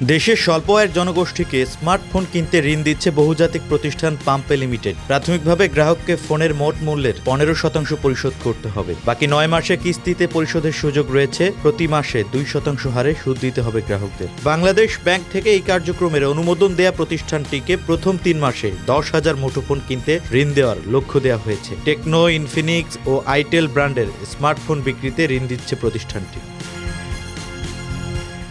দেশের স্বল্প আয়ের জনগোষ্ঠীকে স্মার্টফোন কিনতে ঋণ দিচ্ছে বহুজাতিক প্রতিষ্ঠান পাম্পে লিমিটেড। প্রাথমিকভাবে গ্রাহককে ফোনের মোট মূল্যের 15% পরিশোধ করতে হবে। বাকি 9 মাসে কিস্তিতে পরিশোধের সুযোগ রয়েছে। প্রতি মাসে 2% হারে সুদ দিতে হবে গ্রাহকদের। বাংলাদেশ ব্যাংক থেকে এই কার্যক্রমের অনুমোদন দেয়া প্রতিষ্ঠানটিকে প্রথম 3 মাসে 10,000 মুঠোফোন কিনতে ঋণ দেওয়ার লক্ষ্য দেওয়া হয়েছে। টেকনো, ইনফিনিক্স ও আইটেল ব্র্যান্ডের স্মার্টফোন বিক্রিতে ঋণ দিচ্ছে প্রতিষ্ঠানটি।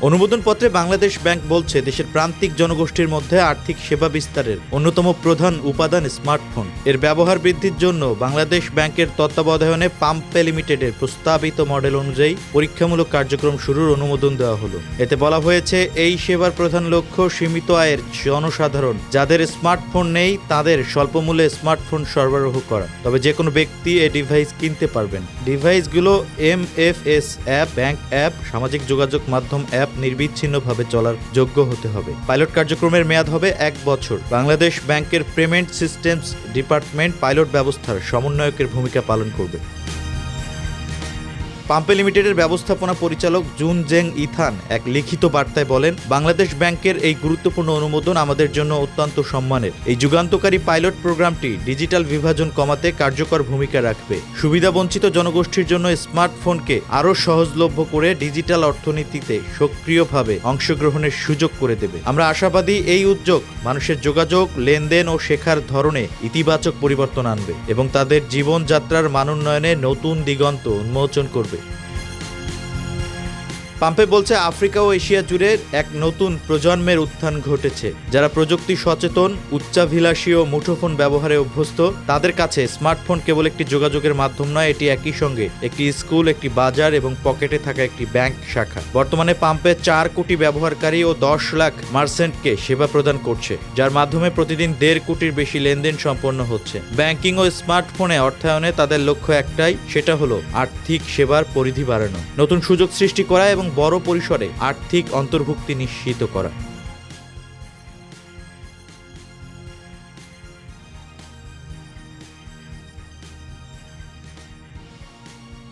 অনুমোদনপত্রে বাংলাদেশ ব্যাংক বলছে, দেশের প্রান্তিক জনগোষ্ঠীর মধ্যে আর্থিক সেবা বিস্তারের অন্যতম প্রধান উপাদান স্মার্টফোন। এর ব্যবহার বৃদ্ধির জন্য বাংলাদেশ ব্যাংকের তত্ত্বাবধানে পাম্পে লিমিটেডের প্রস্তাবিত মডেল অনুযায়ী পরীক্ষামূলক কার্যক্রম শুরুর অনুমোদন দেওয়া হলো। এতে বলা হয়েছে, এই সেবার প্রধান লক্ষ্য সীমিত আয়ের জনসাধারণ যাদের স্মার্টফোন নেই তাদের স্বল্পমূল্যে স্মার্টফোন সরবরাহ করা। তবে যে কোনো ব্যক্তি এই ডিভাইস কিনতে পারবেন। ডিভাইসগুলো MFS অ্যাপ, ব্যাংক অ্যাপ, সামাজিক যোগাযোগ মাধ্যম অ্যাপ নির্বিচ্ছিন্নভাবে চলার যোগ্য হতে হবে। পাইলট কার্যক্রমের মেয়াদ হবে 1 বছর। বাংলাদেশ ব্যাংকের পেমেন্ট সিস্টেমস ডিপার্টমেন্ট পাইলট ব্যবস্থার সমন্বয়কের ভূমিকা পালন করবে। পাম্পে লিমিটেডের ব্যবস্থাপনা পরিচালক জুন জেং ইথান এক লিখিত বার্তায় বলেন, বাংলাদেশ ব্যাংকের এই গুরুত্বপূর্ণ অনুমোদন আমাদের জন্য অত্যন্ত সম্মানের। এই যুগান্তকারী পাইলট প্রোগ্রামটি ডিজিটাল বিভাজন কমাতে কার্যকর ভূমিকা রাখবে। সুবিধাবঞ্চিত জনগোষ্ঠীর জন্য স্মার্টফোনকে আরও সহজলভ্য করে ডিজিটাল অর্থনীতিতে সক্রিয়ভাবে অংশগ্রহণের সুযোগ করে দেবে। আমরা আশাবাদী এই উদ্যোগ মানুষের যোগাযোগ, লেনদেন ও শেখার ধরনে ইতিবাচক পরিবর্তন আনবে এবং তাদের জীবনযাত্রার মানোন্নয়নে নতুন দিগন্ত উন্মোচন করবে। পাম্পে বলছে, আফ্রিকা ও এশিয়া জুড়ে এক নতুন প্রজন্মের উত্থান ঘটেছে, যারা প্রযুক্তি সচেতন, উচ্চাভিলাষী ও মুঠোফোন ব্যবহারে অভ্যস্ত। তাদের কাছে স্মার্টফোন কেবল একটি যোগাযোগের মাধ্যম নয়, এটি একই সঙ্গে একটি স্কুল, একটি বাজার এবং পকেটে থাকা একটি ব্যাংক শাখা। বর্তমানে পাম্পে 4 কোটি ব্যবহারকারী ও 10 লাখ মার্চেন্টকে সেবা প্রদান করছে, যার মাধ্যমে প্রতিদিন 1.5 কোটির বেশি লেনদেন সম্পন্ন হচ্ছে। ব্যাংকিং ও স্মার্টফোনে অর্থায়নে তাদের লক্ষ্য একটাই, সেটা হলো আর্থিক সেবার পরিধি বাড়ানো, নতুন সুযোগ সৃষ্টি করা এবং বড় পরিসরে আর্থিক অন্তর্ভুক্তি নিশ্চিত করা।